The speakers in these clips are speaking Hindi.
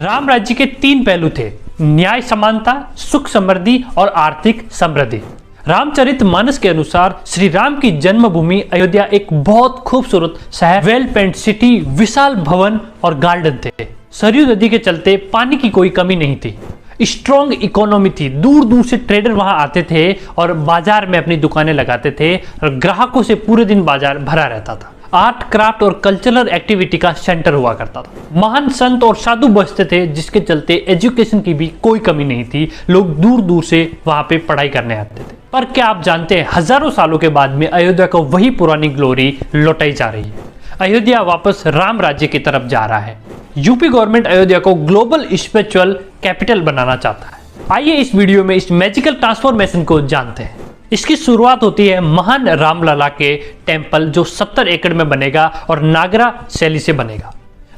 राम राज्य के तीन पहलू थे: न्याय, समानता, सुख समृद्धि और आर्थिक समृद्धि। रामचरितमानस के अनुसार श्री राम की जन्मभूमि अयोध्या एक बहुत खूबसूरत शहर, वेल पेंट सिटी, विशाल भवन और गार्डन थे। सरयू नदी के चलते पानी की कोई कमी नहीं थी। स्ट्रॉन्ग इकोनॉमी थी, दूर दूर से ट्रेडर वहां आते थे और बाजार में अपनी दुकानें लगाते थे और ग्राहकों से पूरे दिन बाजार भरा रहता था। आर्ट, क्राफ्ट और कल्चरल एक्टिविटी का सेंटर हुआ करता था। महान संत और साधु बसते थे, जिसके चलते एजुकेशन की भी कोई कमी नहीं थी। लोग दूर दूर से वहां पे पढ़ाई करने आते थे। पर क्या आप जानते हैं, हजारों सालों के बाद में अयोध्या को वही पुरानी ग्लोरी लौटाई जा रही है। अयोध्या वापस राम राज्य की तरफ जा रहा है। यूपी गवर्नमेंट अयोध्या को ग्लोबल स्पिरिचुअल कैपिटल बनाना चाहता है। आइए इस वीडियो में इस मैजिकल ट्रांसफॉर्मेशन को जानते हैं। इसकी शुरुआत होती है महान रामलला के टेंपल, जो 70 एकड़ में बनेगा और नागरा शैली से बनेगा।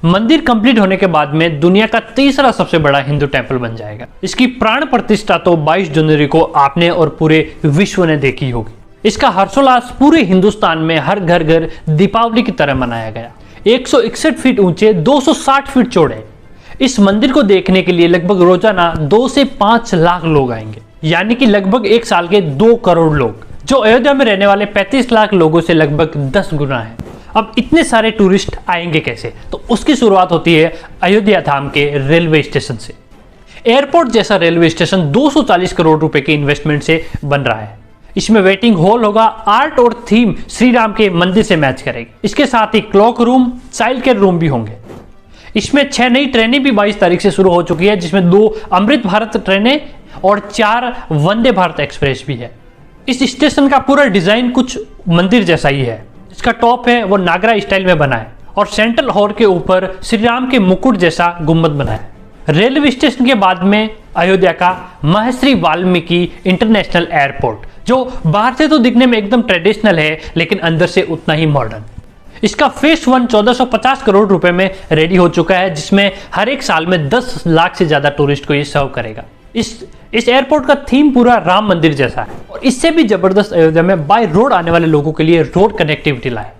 मंदिर कंप्लीट होने के बाद में दुनिया का तीसरा सबसे बड़ा हिंदू टेंपल बन जाएगा। इसकी प्राण प्रतिष्ठा तो 22 जनवरी को आपने और पूरे विश्व ने देखी होगी। इसका हर्षोल्लास पूरे हिंदुस्तान में हर घर घर दीपावली की तरह मनाया गया। 161 फीट ऊंचे, 260 फीट चौड़े इस मंदिर को देखने के लिए लगभग रोजाना 2 से 5 लाख लोग आएंगे, यानी कि लगभग एक साल के 2 करोड़ लोग, जो अयोध्या में रहने वाले 35 लाख लोगों से लगभग 10 गुना है। अब इतने सारे टूरिस्ट आएंगे कैसे? तो उसकी शुरुआत होती है अयोध्या धाम के रेलवे स्टेशन से। एयरपोर्ट जैसा रेलवे स्टेशन 240 करोड़ रुपए के इन्वेस्टमेंट से बन रहा है। इसमें वेटिंग हॉल होगा, आर्ट और थीम श्री राम के मंदिर से मैच करेगी। इसके साथ ही cloak room, child care room भी होंगे। इसमें 6 नई ट्रेनें भी 22 तारीख से शुरू हो चुकी है, जिसमें 2 अमृत भारत ट्रेनें और 4 वंदे भारत एक्सप्रेस भी है। इस स्टेशन का पूरा डिजाइन कुछ मंदिर जैसा ही है। इसका टॉप है वो नागरा स्टाइल में बना है और सेंट्रल हॉल के ऊपर श्री राम के मुकुट जैसा गुम्बद बना है। रेलवे स्टेशन के बाद में अयोध्या का महर्षि वाल्मीकि इंटरनेशनल एयरपोर्ट, जो बाहर से तो दिखने में एकदम ट्रेडिशनल है लेकिन अंदर से उतना ही मॉडर्न। इसका फेज 1 1450 करोड़ रुपए में रेडी हो चुका है, जिसमें हर एक साल में 10 लाख से ज्यादा टूरिस्ट को ये सर्व करेगा। इस एयरपोर्ट का थीम पूरा राम मंदिर जैसा है और इससे भी जबरदस्त अयोध्या में बाय रोड आने वाले लोगों के लिए रोड कनेक्टिविटी लाए।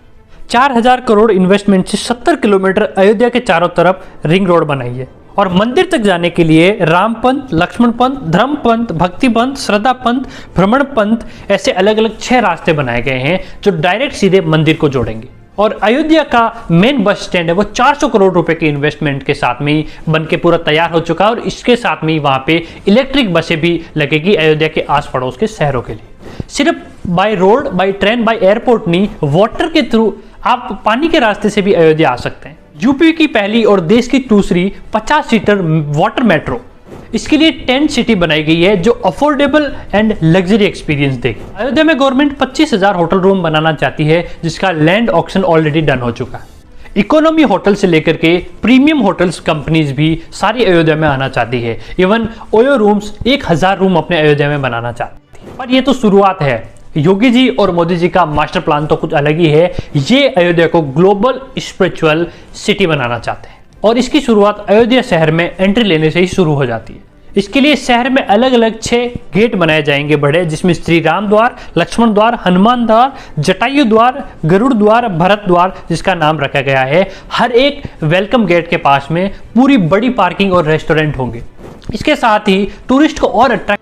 4000 करोड़ इन्वेस्टमेंट से 70 किलोमीटर अयोध्या के चारों तरफ रिंग रोड बनाई है और मंदिर तक जाने के लिए राम पंथ, लक्ष्मण पंथ, धर्म पंथ, भक्ति पंथ, श्रद्धा पंथ, भ्रमण पंथ ऐसे अलग अलग 6 रास्ते बनाए गए हैं, जो डायरेक्ट सीधे मंदिर को जोड़ेंगे। और अयोध्या का मेन बस स्टैंड है वो 400 करोड़ रुपए के इन्वेस्टमेंट के साथ में बन के पूरा तैयार हो चुका है और इसके साथ में वहां पे इलेक्ट्रिक बसें भी लगेगी अयोध्या के आस पड़ोस के शहरों के लिए। सिर्फ by road, by train, by airport नहीं, वाटर के थ्रू आप पानी के रास्ते से भी अयोध्या आ सकते हैं। यूपी की पहली और देश की दूसरी 50 सीटर वाटर मेट्रो, इसके लिए टेंट सिटी बनाई गई है, जो अफोर्डेबल एंड लग्जरी एक्सपीरियंस देगी। अयोध्या में गवर्नमेंट 25,000 होटल रूम बनाना चाहती है, जिसका लैंड ऑक्शन ऑलरेडी डन हो चुका है। इकोनॉमी होटल से लेकर के प्रीमियम होटल्स कंपनीज भी सारी अयोध्या में आना चाहती है। इवन ओयो रूम्स 1000 रूम अपने अयोध्या में बनाना चाहती है। पर यह तो शुरुआत है। योगी जी और मोदी जी का मास्टर प्लान तो कुछ अलग ही है। ये अयोध्या को ग्लोबल स्पिरिचुअल सिटी बनाना चाहते हैं और इसकी शुरुआत अयोध्या शहर में एंट्री लेने से ही शुरू हो जाती है। इसके लिए शहर में अलग अलग 6 गेट बनाए जाएंगे बड़े, जिसमें श्री राम द्वार, लक्ष्मण द्वार, हनुमान द्वार, जटायु द्वार, गरुड़ द्वार, भरत द्वार, जिसका नाम रखा गया है। हर एक वेलकम गेट के पास में पूरी बड़ी पार्किंग और रेस्टोरेंट होंगे। इसके साथ ही टूरिस्ट को और अट्रैक्ट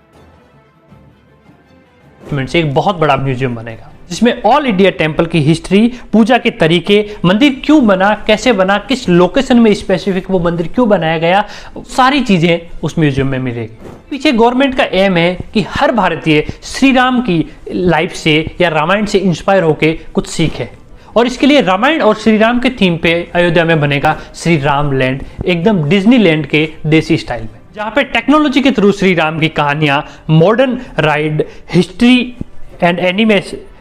से एक बहुत बड़ा म्यूजियम बनेगा, जिसमें ऑल इंडिया टेंपल की हिस्ट्री, पूजा के तरीके, मंदिर क्यों बना, कैसे बना, किस लोकेशन में स्पेसिफिक वो मंदिर क्यों बनाया गया, सारी चीजें उस म्यूजियम में मिलेगी। पीछे गवर्नमेंट का एम है कि हर भारतीय श्री राम की लाइफ से या रामायण से इंस्पायर होके कुछ सीखे और इसके लिए रामायण और श्री राम के थीम पे अयोध्या में बनेगा श्री राम लैंड, एकदम डिज्नी लैंड के देसी स्टाइल में, जहां पे टेक्नोलॉजी के थ्रू श्री राम की कहानियां, modern ride, history and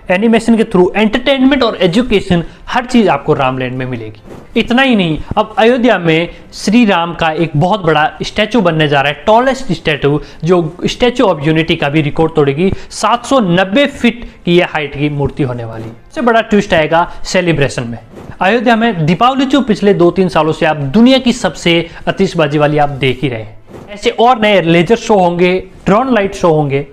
animation के थ्रू एंटरटेनमेंट और एजुकेशन, हर चीज आपको रामलैंड में मिलेगी। इतना ही नहीं, अब अयोध्या में श्री राम का एक बहुत बड़ा स्टैचू बनने जा रहा है, टॉलेस्ट स्टैचू, जो स्टैचू ऑफ यूनिटी का भी रिकॉर्ड तोड़ेगी। 790 फीट की ये हाइट की मूर्ति होने वाली है। सबसे बड़ा ट्विस्ट आएगा सेलिब्रेशन में। अयोध्या में दीपावली जो पिछले 2-3 सालों से आप दुनिया की सबसे आतिशबाजी वाली आप देख ही रहे हैं, ऐसे और नए लेजर शो होंगे, ड्रोन लाइट शो होंगे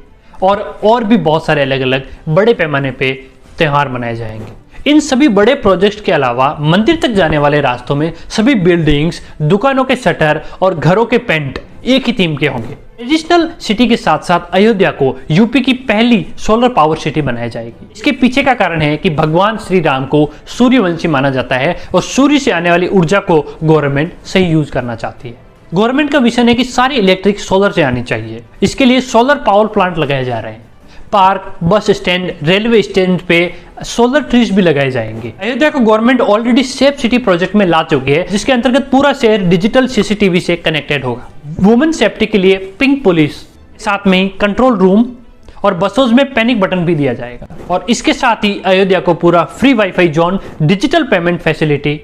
और भी बहुत सारे अलग अलग बड़े पैमाने पे त्यौहार मनाए जाएंगे। इन सभी बड़े प्रोजेक्ट्स के अलावा मंदिर तक जाने वाले रास्तों में सभी बिल्डिंग्स, दुकानों के शटर और घरों के पेंट एक ही थीम के होंगे। ट्रेडिशनल सिटी के साथ साथ अयोध्या को यूपी की पहली सोलर पावर सिटी बनाई जाएगी। इसके पीछे का कारण है कि भगवान श्री राम को सूर्यवंशी माना जाता है और सूर्य से आने वाली ऊर्जा को गवर्नमेंट सही यूज करना चाहती है। गवर्नमेंट का विजन है कि सारी इलेक्ट्रिक सोलर से आनी चाहिए। इसके लिए सोलर पावर प्लांट लगाए जा रहे हैं। Park, bus stand, railway stand पे सोलर ट्रीज भी लगाए जाएंगे। अयोध्या को government already safe city project में ला चुकी है, जिसके अंतर्गत पूरा शहर डिजिटल सीसीटीवी से कनेक्टेड होगा। वुमेन सेफ्टी के लिए पिंक पुलिस, साथ में ही कंट्रोल रूम और बसों में पैनिक बटन भी दिया जाएगा। और इसके साथ ही अयोध्या को पूरा free wifi zone, digital payment facility,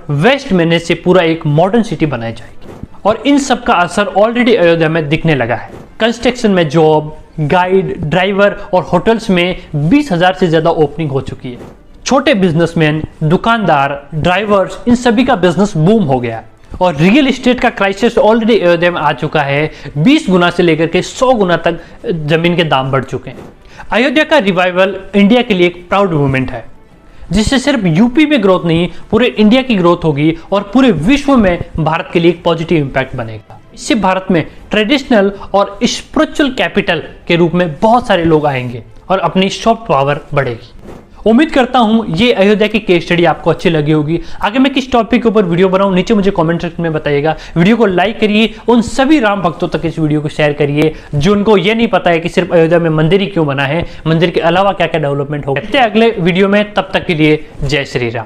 waste manage से पूरा एक मॉडर्न सिटी बनाई जाएगी। और इन सब का असर ऑलरेडी अयोध्या में दिखने लगा है। कंस्ट्रक्शन में जॉब, गाइड, ड्राइवर और होटल्स में 20,000 से ज्यादा ओपनिंग हो चुकी है। छोटे बिजनेसमैन, दुकानदार, ड्राइवर्स, इन सभी का बिजनेस बूम हो गया और रियल एस्टेट का क्राइसिस ऑलरेडी अयोध्या में आ चुका है। 20 गुना से लेकर के 100 गुना तक जमीन के दाम बढ़ चुके हैं। अयोध्या का रिवाइवल इंडिया के लिए एक प्राउड मूवमेंट है, जिससे सिर्फ यूपी में ग्रोथ नहीं, पूरे इंडिया की ग्रोथ होगी और पूरे विश्व में भारत के लिए एक पॉजिटिव इंपैक्ट बनेगा। इससे भारत में ट्रेडिशनल और स्पिरिचुअल कैपिटल के रूप में बहुत सारे लोग आएंगे और अपनी सॉफ्ट पावर बढ़ेगी। उम्मीद करता हूं ये अयोध्या की केस स्टडी आपको अच्छी लगी होगी। आगे मैं किस टॉपिक के ऊपर वीडियो बनाऊं, नीचे मुझे कमेंट सेक्शन में बताइएगा। वीडियो को लाइक करिए, उन सभी राम भक्तों तक इस वीडियो को शेयर करिए जिनको ये नहीं पता है कि सिर्फ अयोध्या में मंदिर ही क्यों बना है, मंदिर के अलावा क्या क्या डेवलपमेंट होगा। अगले वीडियो में, तब तक के लिए जय श्री राम।